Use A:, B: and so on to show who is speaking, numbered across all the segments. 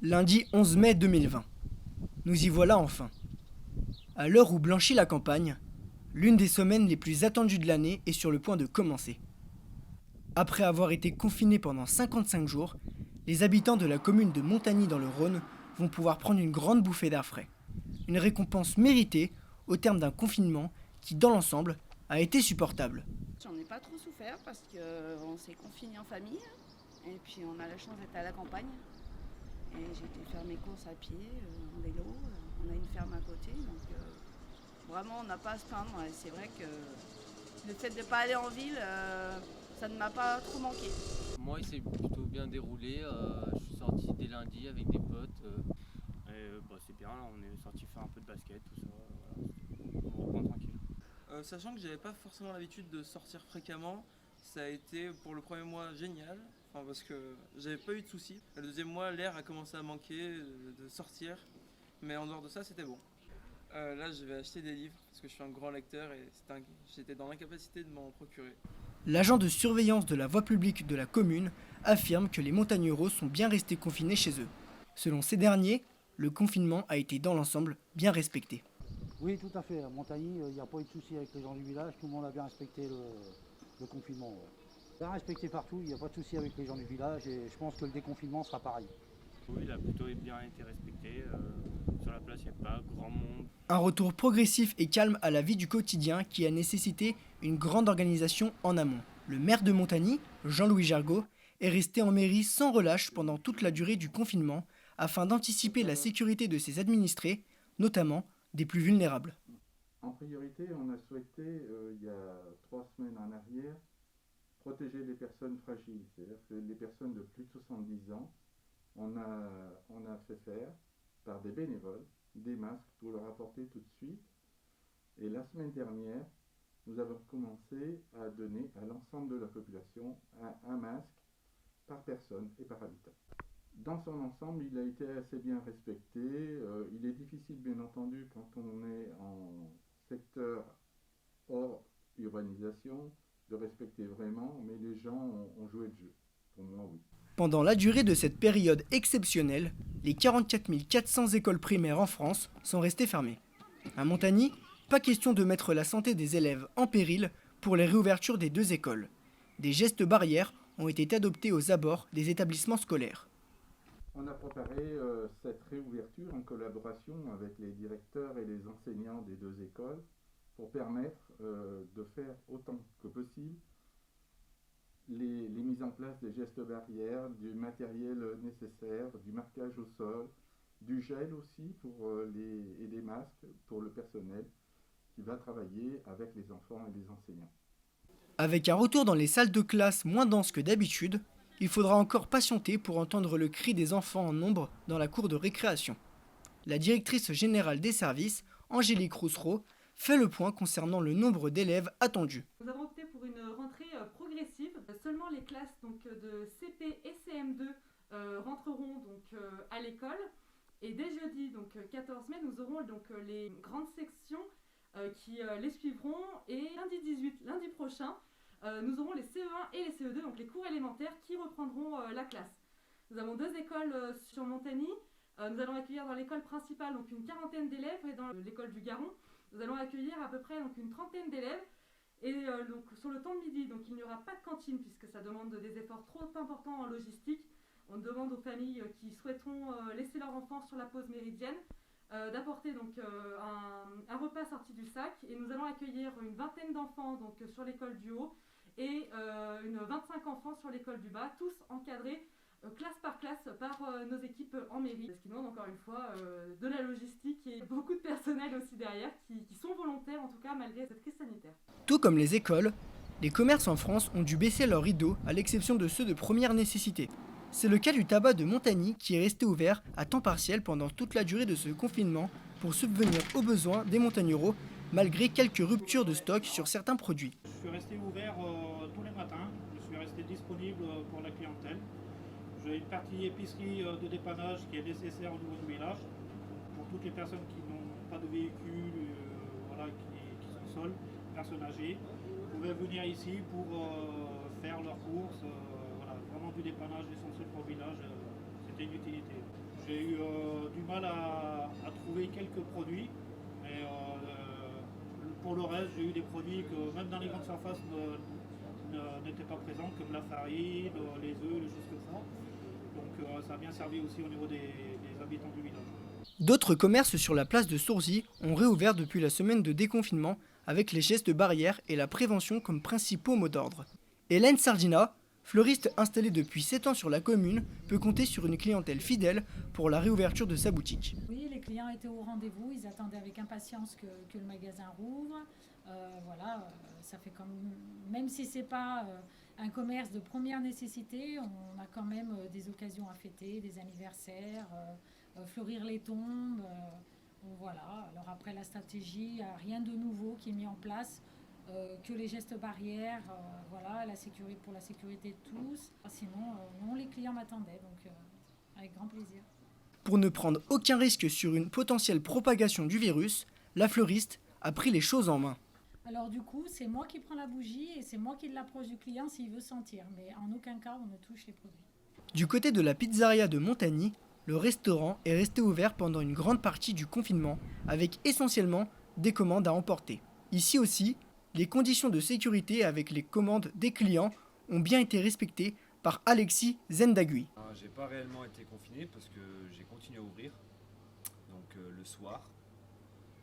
A: Lundi 11 mai 2020. Nous y voilà enfin. À l'heure où blanchit la campagne, l'une des semaines les plus attendues de l'année est sur le point de commencer. Après avoir été confinés pendant 55 jours, les habitants de la commune de Montagny dans le Rhône vont pouvoir prendre une grande bouffée d'air frais. Une récompense méritée au terme d'un confinement qui, dans l'ensemble, a été supportable.
B: J'en ai pas trop souffert parce qu'on s'est confinés en famille et puis on a la chance d'être à la campagne. Et j'ai été faire mes courses à pied, en vélo, on a une ferme à côté, donc vraiment on n'a pas à se plaindre. Et c'est vrai que le fait de ne pas aller en ville, ça ne m'a pas trop manqué.
C: Moi, il s'est plutôt bien déroulé. Je suis sorti dès lundi avec des potes. C'est bien, là, on est sorti faire un peu de basket, tout ça. Voilà, on reprend tranquille.
D: Sachant que j'avais pas forcément l'habitude de sortir fréquemment, ça a été pour le premier mois génial, parce que j'avais pas eu de soucis. Le deuxième mois, l'air a commencé à manquer de sortir, mais en dehors de ça, c'était bon. Là, je vais acheter des livres parce que je suis un grand lecteur et j'étais dans l'incapacité de m'en procurer.
A: L'agent de surveillance de la voie publique de la commune affirme que les montagneros sont bien restés confinés chez eux. Selon ces derniers, le confinement a été dans l'ensemble bien respecté.
E: Oui, tout à fait. À Montagny, il n'y a pas eu de souci avec les gens du village. Tout le monde a bien respecté le confinement. Ouais. Bien respecté partout, il n'y a pas de souci avec les gens du village et je pense que le déconfinement sera pareil.
C: Oui, il a plutôt bien été respecté. Sur la place, il n'y a pas grand monde.
A: Un retour progressif et calme à la vie du quotidien qui a nécessité une grande organisation en amont. Le maire de Montagny, Jean-Louis Jargot, est resté en mairie sans relâche pendant toute la durée du confinement afin d'anticiper la sécurité de ses administrés, notamment des plus vulnérables.
F: En priorité, on a souhaité, il y a 3 semaines en arrière, protéger les personnes fragiles, c'est-à-dire que les personnes de plus de 70 ans, on a fait faire par des bénévoles des masques pour leur apporter tout de suite. Et la semaine dernière, nous avons commencé à donner à l'ensemble de la population un masque par personne et par habitant. Dans son ensemble, il a été assez bien respecté. Il est difficile, bien entendu, quand on est en secteur hors urbanisation, de respecter vraiment, mais les gens ont joué le jeu. Pour moi, oui.
A: Pendant la durée de cette période exceptionnelle, les 44 400 écoles primaires en France sont restées fermées. À Montagny, pas question de mettre la santé des élèves en péril pour les réouvertures des 2 écoles. Des gestes barrières ont été adoptés aux abords des établissements scolaires.
F: On a préparé cette réouverture en collaboration avec les directeurs et les enseignants des 2 écoles pour permettre de faire autant que possible les mises en place des gestes barrières, du matériel nécessaire, du marquage au sol, du gel aussi et des masques pour le personnel qui va travailler avec les enfants et les enseignants.
A: Avec un retour dans les salles de classe moins dense que d'habitude, il faudra encore patienter pour entendre le cri des enfants en nombre dans la cour de récréation. La directrice générale des services, Angélique Roussereau, fait le point concernant le nombre d'élèves attendus.
G: Nous avons opté pour une rentrée progressive. Seulement les classes de CP et CM2 rentreront à l'école. Et dès jeudi, 14 mai, nous aurons les grandes sections qui les suivront. Et lundi prochain, nous aurons les CE1 et les CE2, donc les cours élémentaires, qui reprendront la classe. Nous avons 2 écoles sur Montagny. Nous allons accueillir dans l'école principale une quarantaine d'élèves et dans l'école du Garon, nous allons accueillir à peu près une trentaine d'élèves. Et sur le temps de midi, il n'y aura pas de cantine puisque ça demande des efforts trop importants en logistique. On demande aux familles qui souhaiteront laisser leur enfant sur la pause méridienne d'apporter un repas sorti du sac. Et nous allons accueillir une vingtaine d'enfants sur l'école du haut et 25 enfants sur l'école du bas, tous encadrés classe par classe par nos équipes en mairie. Ce qui demande encore une fois de la logistique et beaucoup de personnel aussi derrière qui sont volontaires en tout cas malgré cette crise sanitaire.
A: Tout comme les écoles, les commerces en France ont dû baisser leurs rideaux à l'exception de ceux de première nécessité. C'est le cas du tabac de Montagny qui est resté ouvert à temps partiel pendant toute la durée de ce confinement pour subvenir aux besoins des montagneros malgré quelques ruptures de stock sur certains produits.
H: Je suis resté ouvert tous les matins, je suis resté disponible pour la clientèle. J'ai une partie épicerie de dépannage qui est nécessaire au niveau du village pour toutes les personnes qui n'ont pas de véhicule, qui sont seules, personnes âgées. Vous pouvez venir ici pour faire leurs courses, vraiment du dépannage essentiel pour le village, c'était une utilité. J'ai eu du mal à trouver quelques produits. Mais pour le reste, j'ai eu des produits que même dans les grandes surfaces n'étaient pas présents, comme la farine, les œufs, les choses comme ça. Donc ça a bien servi aussi au niveau des habitants du village.
A: D'autres commerces sur la place de Sourzy ont réouvert depuis la semaine de déconfinement avec les gestes barrières et la prévention comme principaux mots d'ordre. Hélène Sardina, fleuriste installée depuis 7 ans sur la commune, peut compter sur une clientèle fidèle pour la réouverture de sa boutique.
I: Oui, les clients étaient au rendez-vous, ils attendaient avec impatience que le magasin rouvre. Ça fait même si c'est pas un commerce de première nécessité, on a quand même des occasions à fêter, des anniversaires, fleurir les tombes. Voilà. Alors après la stratégie, rien de nouveau qui est mis en place. Que les gestes barrières, pour la sécurité de tous. Sinon, non, les clients m'attendaient, donc avec grand plaisir.
A: Pour ne prendre aucun risque sur une potentielle propagation du virus, la fleuriste a pris les choses en main.
I: Alors du coup, c'est moi qui prends la bougie et c'est moi qui l'approche du client s'il veut sentir, mais en aucun cas on ne touche les produits.
A: Du côté de la pizzeria de Montagny, le restaurant est resté ouvert pendant une grande partie du confinement, avec essentiellement des commandes à emporter. Ici aussi, les conditions de sécurité avec les commandes des clients ont bien été respectées par Alexis Zendagui.
J: J'ai pas réellement été confiné parce que j'ai continué à ouvrir, donc le soir.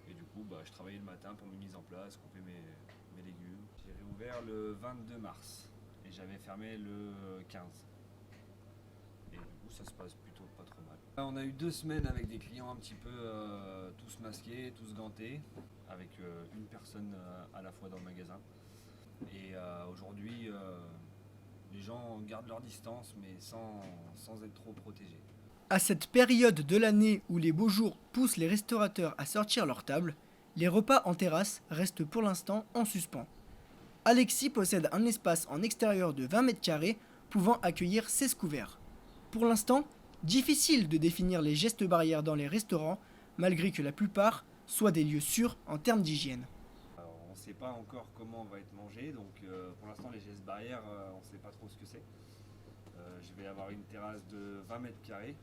J: Et du coup, je travaillais le matin pour mes mises en place, couper mes légumes. J'ai réouvert le 22 mars et j'avais fermé le 15. Et du coup, ça se passe plutôt pas trop mal. On a eu 2 semaines avec des clients un petit peu tous masqués, tous gantés, avec une personne à la fois dans le magasin. Et aujourd'hui, les gens gardent leur distance, mais sans être trop protégés.
A: À cette période de l'année où les beaux jours poussent les restaurateurs à sortir leur table, les repas en terrasse restent pour l'instant en suspens. Alexis possède un espace en extérieur de 20 mètres carrés pouvant accueillir 16 couverts. Pour l'instant, difficile de définir les gestes barrières dans les restaurants, malgré que la plupart soient des lieux sûrs en termes d'hygiène.
J: Alors, on ne sait pas encore comment on va être mangé, donc pour l'instant les gestes barrières, on ne sait pas trop ce que c'est. Je vais avoir une terrasse de 20 mètres carrés,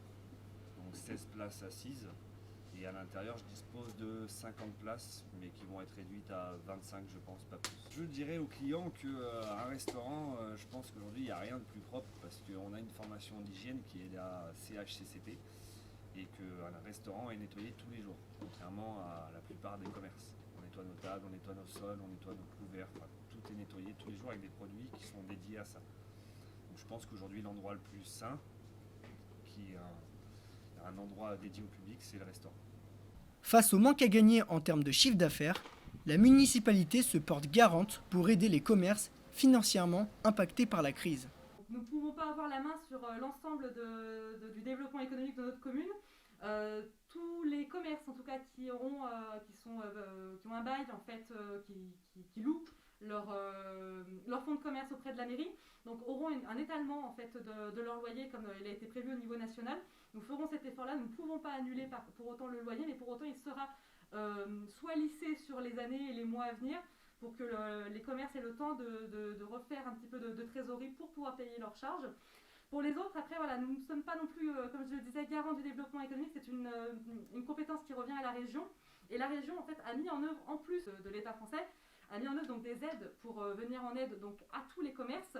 J: donc 16 places assises, et à l'intérieur je dispose de 50 places, mais qui vont être réduites à 25 je pense, pas plus. Je dirais aux clients qu'un restaurant, je pense qu'aujourd'hui il n'y a rien de plus propre, parce qu'on a une formation d'hygiène qui est la CHCCP, et qu'un restaurant est nettoyé tous les jours, contrairement à la plupart des commerces. On nettoie nos tables, on nettoie nos sols, on nettoie nos couverts, tout est nettoyé tous les jours avec des produits qui sont dédiés à ça. Donc je pense qu'aujourd'hui l'endroit le plus sain, qui est un endroit dédié au public, c'est le restaurant.
A: Face au manque à gagner en termes de chiffre d'affaires, la municipalité se porte garante pour aider les commerces financièrement impactés par la crise.
G: Nous ne pouvons pas avoir la main sur l'ensemble du développement économique de notre commune. Tous les commerces, en tout cas, qui ont un bail, en fait, qui louent leur fonds de commerce auprès de la mairie, donc auront un étalement en fait de leur loyer comme il a été prévu au niveau national. Nous ferons cet effort-là. Nous ne pouvons pas annuler pour autant le loyer, mais pour autant il sera soit lissé sur les années et les mois à venir, pour que les commerces aient le temps de refaire un petit peu de trésorerie pour pouvoir payer leurs charges. Pour les autres, après, voilà, nous ne sommes pas non plus, comme je le disais, garants du développement économique. C'est une compétence qui revient à la région. Et la région, en fait, a mis en œuvre, en plus de l'État français, a mis en œuvre donc, des aides pour venir en aide donc, à tous les commerces,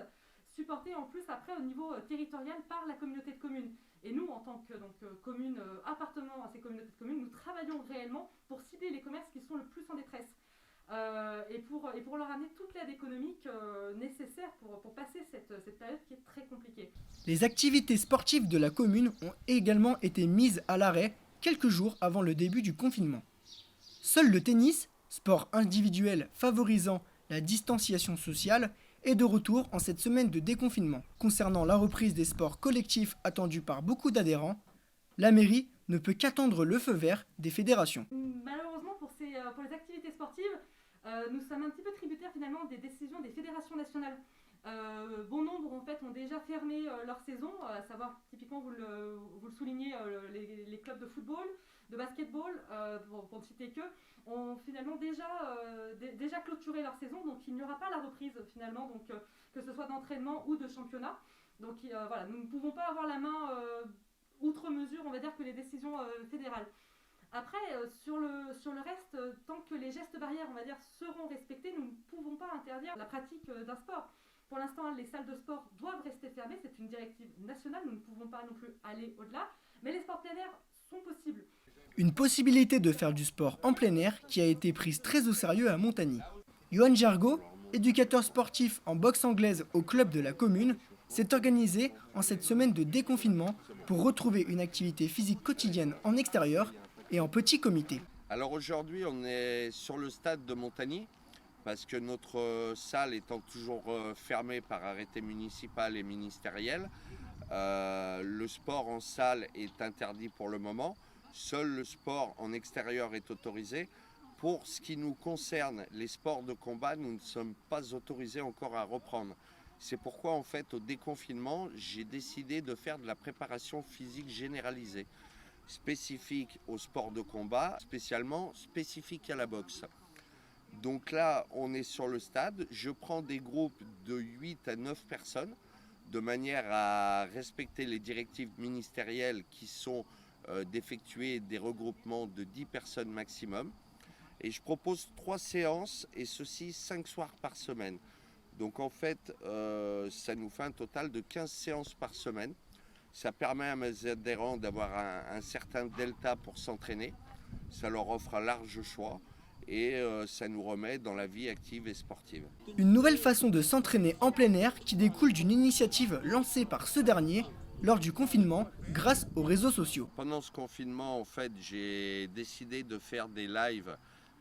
G: supportés en plus après au niveau territorial par la communauté de communes. Et nous, en tant que commune appartenant à ces communautés de communes, nous travaillons réellement pour cibler les commerces qui sont le plus en détresse. Et pour leur amener toute l'aide économique nécessaire pour passer cette période qui est très compliquée.
A: Les activités sportives de la commune ont également été mises à l'arrêt quelques jours avant le début du confinement. Seul le tennis, sport individuel favorisant la distanciation sociale, est de retour en cette semaine de déconfinement. Concernant la reprise des sports collectifs attendus par beaucoup d'adhérents, la mairie ne peut qu'attendre le feu vert des fédérations.
G: Malheureusement pour les activités sportives, nous sommes un petit peu tributaires finalement des décisions des fédérations nationales. Bon nombre en fait ont déjà fermé leur saison, à savoir typiquement vous le soulignez, les clubs de football, de basketball, pour ne citer ont finalement déjà clôturé leur saison, donc il n'y aura pas la reprise finalement, donc que ce soit d'entraînement ou de championnat. Donc voilà, nous ne pouvons pas avoir la main outre mesure, on va dire, que les décisions fédérales. Après, sur le reste, tant que les gestes barrières, on va dire, seront respectés, nous ne pouvons pas interdire la pratique d'un sport. Pour l'instant, les salles de sport doivent rester fermées, c'est une directive nationale, nous ne pouvons pas non plus aller au-delà, mais les sports plein air sont possibles.
A: Une possibilité de faire du sport en plein air qui a été prise très au sérieux à Montagny. Johan Jargot, éducateur sportif en boxe anglaise au club de la commune, s'est organisé en cette semaine de déconfinement pour retrouver une activité physique quotidienne en extérieur et en petit comité.
K: Alors aujourd'hui, on est sur le stade de Montagny parce que notre salle étant toujours fermée par arrêté municipal et ministériel, le sport en salle est interdit pour le moment. Seul le sport en extérieur est autorisé. Pour ce qui nous concerne, les sports de combat, nous ne sommes pas autorisés encore à reprendre. C'est pourquoi en fait au déconfinement, j'ai décidé de faire de la préparation physique généralisée, spécifique au sport de combat, spécialement spécifique à la boxe. Donc là, on est sur le stade, je prends des groupes de 8 à 9 personnes, de manière à respecter les directives ministérielles qui sont d'effectuer des regroupements de 10 personnes maximum. Et je propose 3 séances, et ceci 5 soirs par semaine. Donc en fait, ça nous fait un total de 15 séances par semaine. Ça permet à mes adhérents d'avoir un certain delta pour s'entraîner. Ça leur offre un large choix et ça nous remet dans la vie active et sportive.
A: Une nouvelle façon de s'entraîner en plein air qui découle d'une initiative lancée par ce dernier lors du confinement grâce aux réseaux sociaux.
K: Pendant ce confinement, en fait, j'ai décidé de faire des lives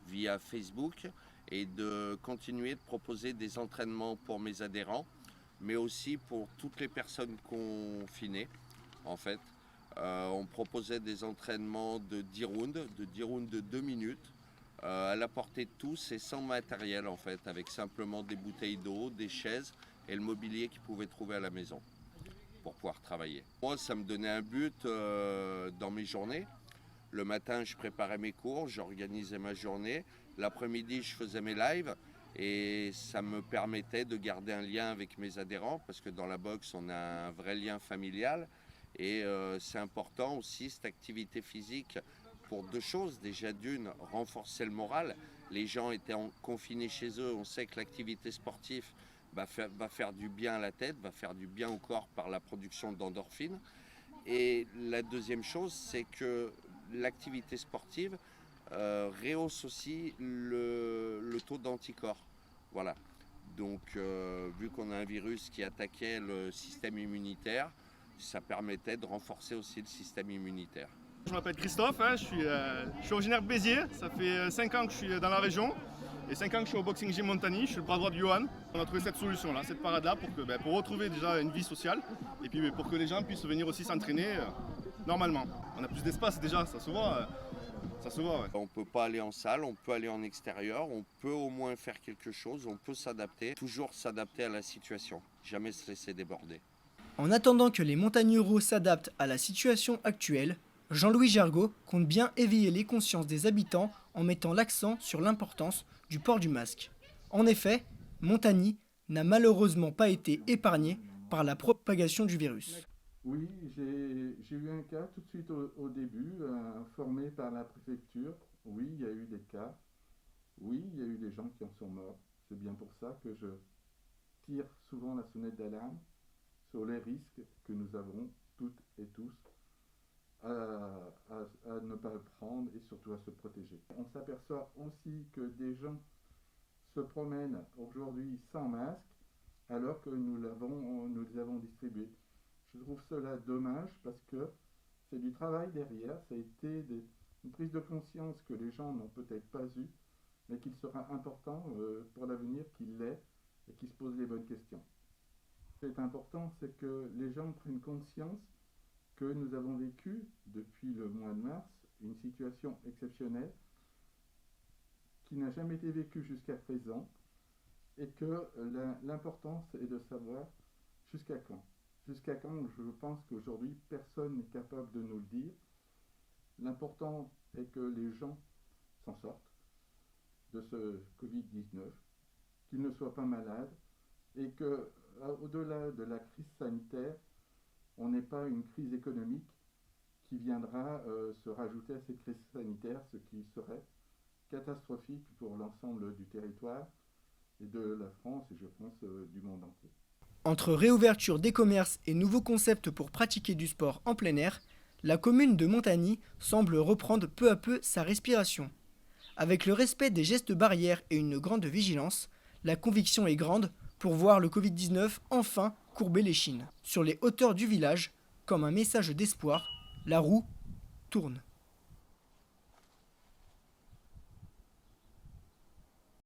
K: via Facebook et de continuer de proposer des entraînements pour mes adhérents, mais aussi pour toutes les personnes confinées. En fait, on proposait des entraînements de 10 rounds de 2 minutes, à la portée de tous et sans matériel en fait, avec simplement des bouteilles d'eau, des chaises et le mobilier qu'ils pouvaient trouver à la maison pour pouvoir travailler. Moi, ça me donnait un but dans mes journées. Le matin, je préparais mes cours, j'organisais ma journée. L'après-midi, je faisais mes lives et ça me permettait de garder un lien avec mes adhérents parce que dans la boxe, on a un vrai lien familial et c'est important aussi cette activité physique pour 2 choses. Déjà d'une, renforcer le moral. Les gens étaient confinés chez eux, on sait que l'activité sportive va faire du bien à la tête, va faire du bien au corps par la production d'endorphines. Et la deuxième chose, c'est que l'activité sportive rehausse aussi le taux d'anticorps. Voilà. Donc, vu qu'on a un virus qui attaquait le système immunitaire, ça permettait de renforcer aussi le système immunitaire.
L: Je m'appelle Christophe, je suis originaire de Béziers. Ça fait 5 ans que je suis dans la région et 5 ans que je suis au Boxing Gym Montagny. Je suis le bras droit de Johan. On a trouvé cette solution-là, cette parade-là, pour retrouver déjà une vie sociale et puis pour que les gens puissent venir aussi s'entraîner normalement. On a plus d'espace déjà, ça se voit. Ouais.
K: On ne peut pas aller en salle, on peut aller en extérieur, on peut au moins faire quelque chose, on peut s'adapter, toujours s'adapter à la situation, jamais se laisser déborder.
A: En attendant que les montagneros s'adaptent à la situation actuelle, Jean-Louis Jargot compte bien éveiller les consciences des habitants en mettant l'accent sur l'importance du port du masque. En effet, Montagny n'a malheureusement pas été épargné par la propagation du virus.
F: Oui, j'ai eu un cas tout de suite au début, informé par la préfecture. Oui, il y a eu des cas. Oui, il y a eu des gens qui en sont morts. C'est bien pour ça que je tire souvent la sonnette d'alarme sur les risques que nous avons toutes et tous à ne pas le prendre et surtout à se protéger. On s'aperçoit aussi que des gens se promènent aujourd'hui sans masque alors que nous les avons distribués. Je trouve cela dommage parce que c'est du travail derrière, ça a été une prise de conscience que les gens n'ont peut-être pas eue, mais qu'il sera important pour l'avenir qu'ils l'aient et qu'ils se posent les bonnes questions. Ce qui est important, c'est que les gens prennent conscience que nous avons vécu depuis le mois de mars une situation exceptionnelle qui n'a jamais été vécue jusqu'à présent et que l'important est de savoir jusqu'à quand. Jusqu'à quand, je pense qu'aujourd'hui, personne n'est capable de nous le dire. L'important est que les gens s'en sortent de ce Covid-19, qu'ils ne soient pas malades et qu'au-delà de la crise sanitaire, on n'ait pas une crise économique qui viendra se rajouter à cette crise sanitaire, ce qui serait catastrophique pour l'ensemble du territoire et de la France et je pense du monde entier.
A: Entre réouverture des commerces et nouveaux concepts pour pratiquer du sport en plein air, la commune de Montagny semble reprendre peu à peu sa respiration. Avec le respect des gestes barrières et une grande vigilance, la conviction est grande pour voir le Covid-19 enfin courber l'échine. Sur les hauteurs du village, comme un message d'espoir, la roue tourne.